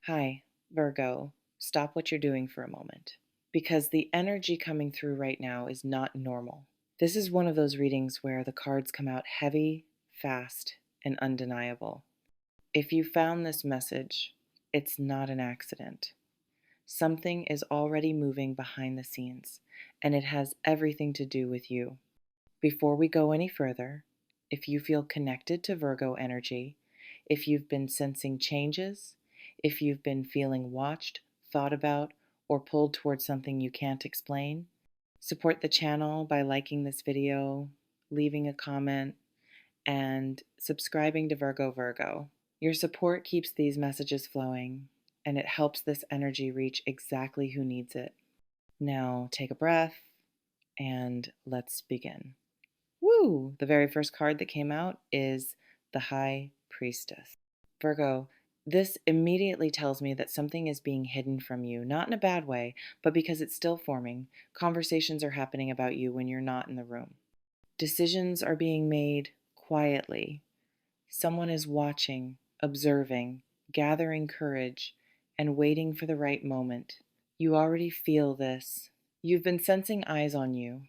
Hi, Virgo. Stop what you're doing for a moment because the energy coming through right now is not normal. This is one of those readings where the cards come out heavy, fast, and undeniable. If you found this message, it's not an accident. Something is already moving behind the scenes, and it has everything to do with you. Before we go any further, if you feel connected to Virgo energy, if you've been sensing changes, if you've been feeling watched, thought about, or pulled towards something you can't explain, support the channel by liking this video, leaving a comment, and subscribing to Virgo. Your support keeps these messages flowing, and it helps this energy reach exactly who needs it. Now take a breath, and let's begin. Woo! The very first card that came out is the High Priestess. Virgo, this immediately tells me that something is being hidden from you, not in a bad way, but because it's still forming. Conversations are happening about you when you're not in the room. Decisions are being made quietly. Someone is watching, observing, gathering courage, and waiting for the right moment. You already feel this. You've been sensing eyes on you.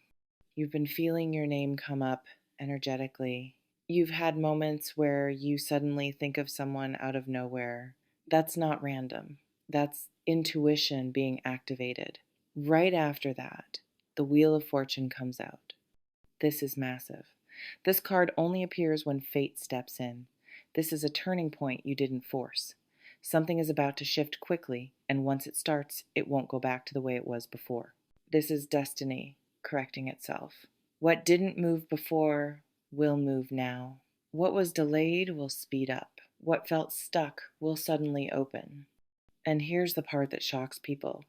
You've been feeling your name come up energetically. You've had moments where you suddenly think of someone out of nowhere. That's not random. That's intuition being activated. Right after that, the Wheel of Fortune comes out. This is massive. This card only appears when fate steps in. This is a turning point you didn't force. Something is about to shift quickly, and once it starts, it won't go back to the way it was before. This is destiny correcting itself. What didn't move before will move now. What was delayed will speed up. What felt stuck will suddenly open. And here's the part that shocks people.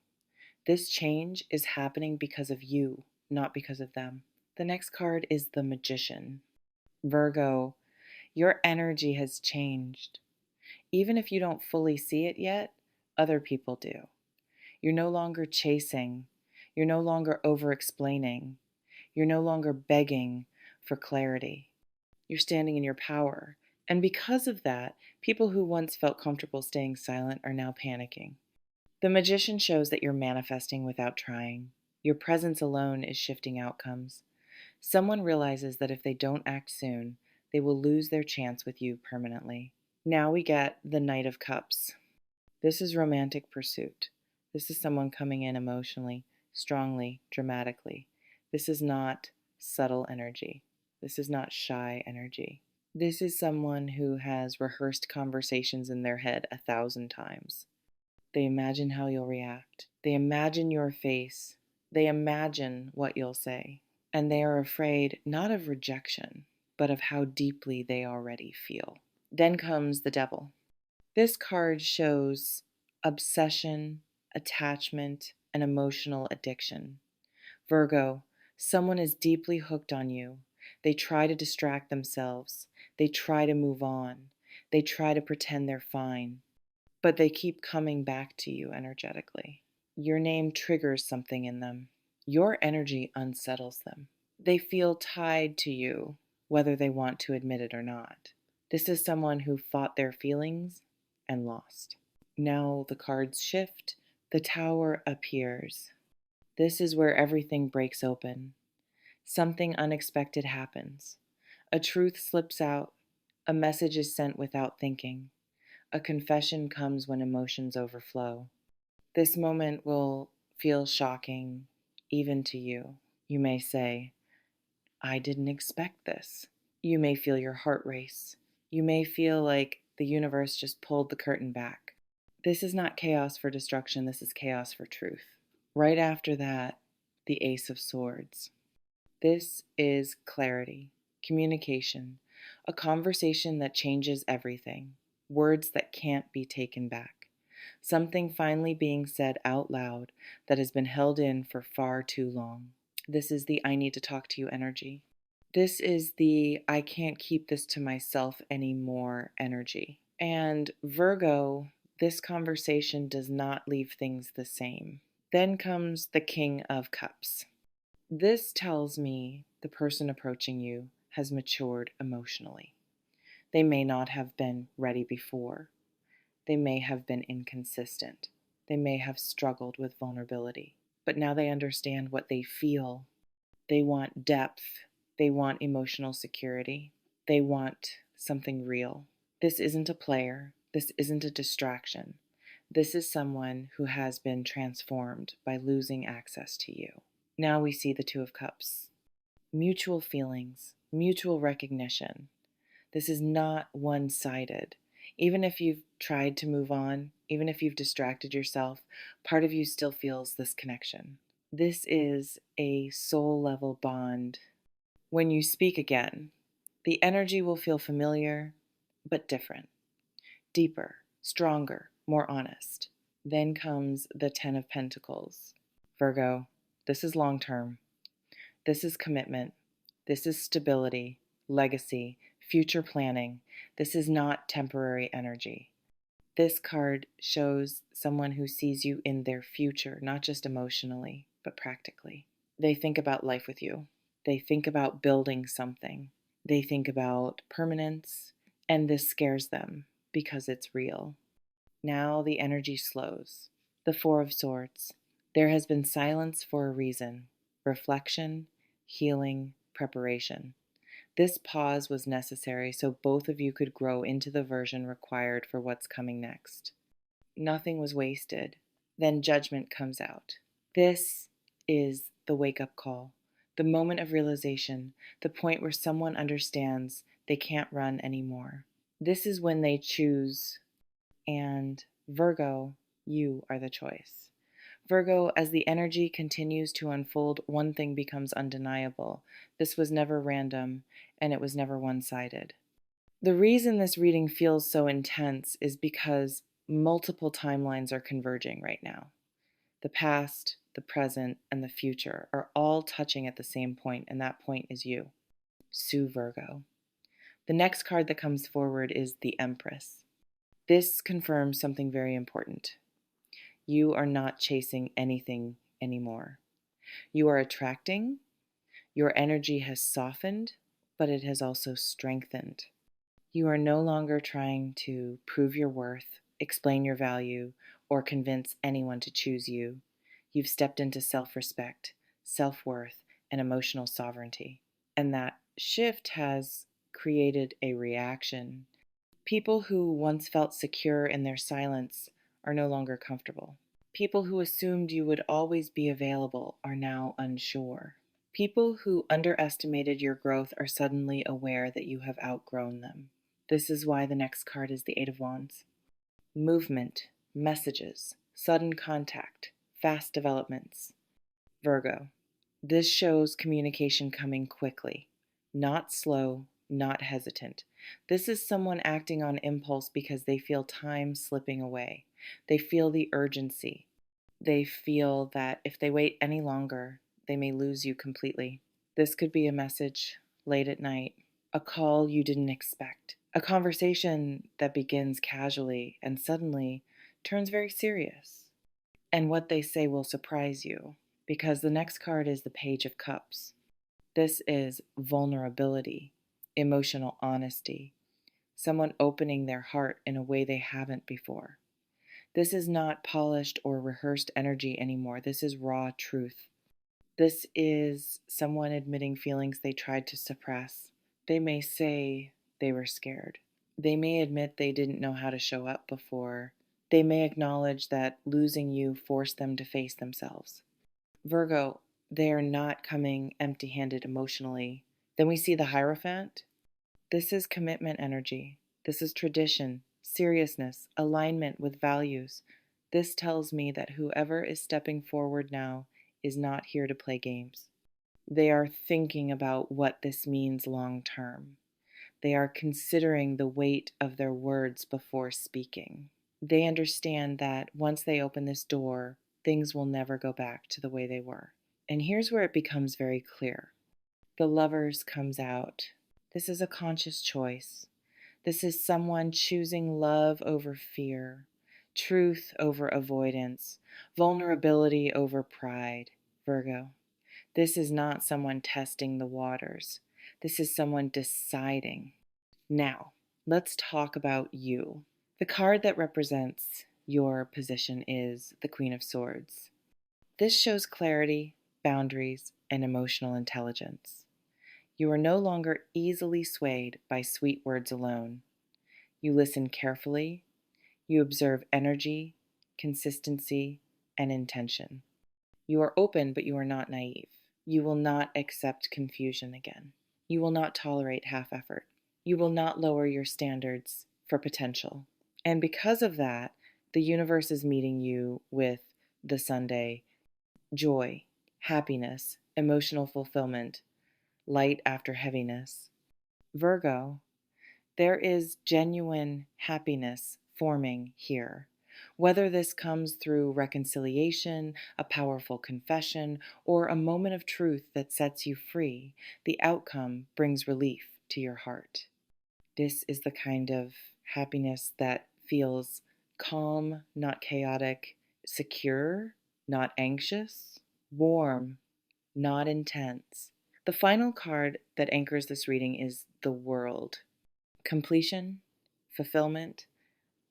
This change is happening because of you, not because of them. The next card is the Magician. Virgo, your energy has changed. Even if you don't fully see it yet, other people do. You're no longer chasing. You're no longer over-explaining. You're no longer begging for clarity. You're standing in your power. And because of that, people who once felt comfortable staying silent are now panicking. The Magician shows that you're manifesting without trying. Your presence alone is shifting outcomes. Someone realizes that if they don't act soon, they will lose their chance with you permanently. Now we get the Knight of Cups. This is romantic pursuit. This is someone coming in emotionally, strongly, dramatically. This is not subtle energy. This is not shy energy. This is someone who has rehearsed conversations in their head 1,000 times. They imagine how you'll react. They imagine your face. They imagine what you'll say. And they are afraid not of rejection, but of how deeply they already feel. Then comes the Devil. This card shows obsession, attachment, and emotional addiction. Virgo, someone is deeply hooked on you. They try to distract themselves. They try to move on. They try to pretend they're fine. But they keep coming back to you energetically. Your name triggers something in them. Your energy unsettles them. They feel tied to you, whether they want to admit it or not. This is someone who fought their feelings and lost. Now the cards shift. The Tower appears. This is where everything breaks open. Something unexpected happens. A truth slips out. A message is sent without thinking. A confession comes when emotions overflow. This moment will feel shocking, even to you. You may say, I didn't expect this. You may feel your heart race. You may feel like the universe just pulled the curtain back. This is not chaos for destruction, this is chaos for truth. Right after that, the Ace of Swords. This is clarity, communication, a conversation that changes everything, words that can't be taken back. Something finally being said out loud that has been held in for far too long. This is the I need to talk to you energy. This is the I can't keep this to myself anymore energy. And Virgo, this conversation does not leave things the same. Then comes the King of Cups. This tells me the person approaching you has matured emotionally. They may not have been ready before. They may have been inconsistent. They may have struggled with vulnerability. But now they understand what they feel. They want depth. They want emotional security. They want something real. This isn't a player. This isn't a distraction. This is someone who has been transformed by losing access to you. Now we see the Two of Cups. Mutual feelings, mutual recognition. This is not one-sided. Even if you've tried to move on, even if you've distracted yourself, part of you still feels this connection. This is a soul-level bond. When you speak again, the energy will feel familiar, but different, deeper, stronger, more honest. Then comes the Ten of Pentacles. Virgo, this is long-term. This is commitment. This is stability, legacy, future planning. This is not temporary energy. This card shows someone who sees you in their future, not just emotionally, but practically. They think about life with you. They think about building something. They think about permanence, and this scares them because it's real. Now the energy slows. The Four of Swords. There has been silence for a reason. Reflection, healing, preparation. This pause was necessary so both of you could grow into the version required for what's coming next. Nothing was wasted. Then judgment comes out. This is the wake-up call, the moment of realization, the point where someone understands they can't run anymore. This is when they choose, and Virgo, you are the choice. Virgo, as the energy continues to unfold, one thing becomes undeniable. This was never random, and it was never one-sided. The reason this reading feels so intense is because multiple timelines are converging right now. The past, the present, and the future are all touching at the same point, and that point is you. Sue Virgo. The next card that comes forward is the Empress. This confirms something very important. You are not chasing anything anymore. You are attracting. Your energy has softened, but it has also strengthened. You are no longer trying to prove your worth, explain your value, or convince anyone to choose you. You've stepped into self-respect, self-worth, and emotional sovereignty. And that shift has created a reaction. People who once felt secure in their silence are no longer comfortable. People who assumed you would always be available are now unsure. People who underestimated your growth are suddenly aware that you have outgrown them. This is why the next card is the Eight of Wands. Movement, messages, sudden contact, fast developments. Virgo, this shows communication coming quickly, not slow, not hesitant. This is someone acting on impulse because they feel time slipping away. They feel the urgency. They feel that if they wait any longer, they may lose you completely. This could be a message late at night, a call you didn't expect, a conversation that begins casually and suddenly turns very serious. And what they say will surprise you, because the next card is the Page of Cups. This is vulnerability, emotional honesty, someone opening their heart in a way they haven't before. This is not polished or rehearsed energy anymore. This is raw truth. This is someone admitting feelings they tried to suppress. They may say they were scared. They may admit they didn't know how to show up before. They may acknowledge that losing you forced them to face themselves. Virgo, they are not coming empty-handed emotionally. Then we see the Hierophant. This is commitment energy. This is tradition, seriousness, alignment with values. This tells me that whoever is stepping forward now is not here to play games. They are thinking about what this means long term. They are considering the weight of their words before speaking. They understand that once they open this door, things will never go back to the way they were. And here's where it becomes very clear. The Lovers comes out. This is a conscious choice. This is someone choosing love over fear, truth over avoidance, vulnerability over pride. Virgo, this is not someone testing the waters. This is someone deciding. Now, let's talk about you. The card that represents your position is the Queen of Swords. This shows clarity, boundaries, and emotional intelligence. You are no longer easily swayed by sweet words alone. You listen carefully, you observe energy, consistency, and intention. You are open, but you are not naive. You will not accept confusion again. You will not tolerate half effort. You will not lower your standards for potential. And because of that, the universe is meeting you with the Sunday joy, happiness, emotional fulfillment, light after heaviness. Virgo, there is genuine happiness forming here. Whether this comes through reconciliation, a powerful confession, or a moment of truth that sets you free, the outcome brings relief to your heart. This is the kind of happiness that feels calm, not chaotic, secure, not anxious, warm, not intense. The final card that anchors this reading is the World. Completion, fulfillment,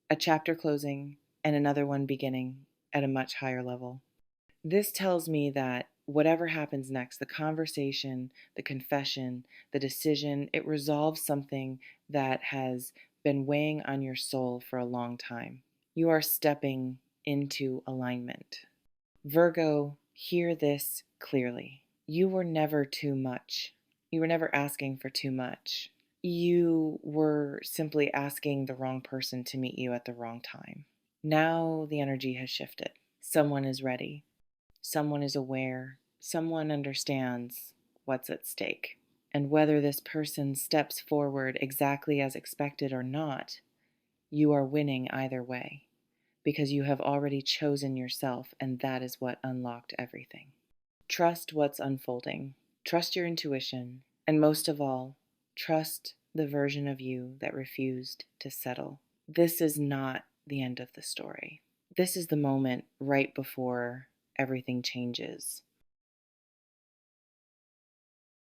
a chapter closing, and another one beginning at a much higher level. This tells me that whatever happens next, the conversation, the confession, the decision, it resolves something that has been weighing on your soul for a long time. You are stepping into alignment. Virgo, hear this clearly. You were never too much. You were never asking for too much. You were simply asking the wrong person to meet you at the wrong time. Now the energy has shifted. Someone is ready. Someone is aware. Someone understands what's at stake. And whether this person steps forward exactly as expected or not, you are winning either way because you have already chosen yourself, and that is what unlocked everything. Trust what's unfolding. Trust your intuition. And most of all, trust the version of you that refused to settle. This is not the end of the story. This is the moment right before everything changes.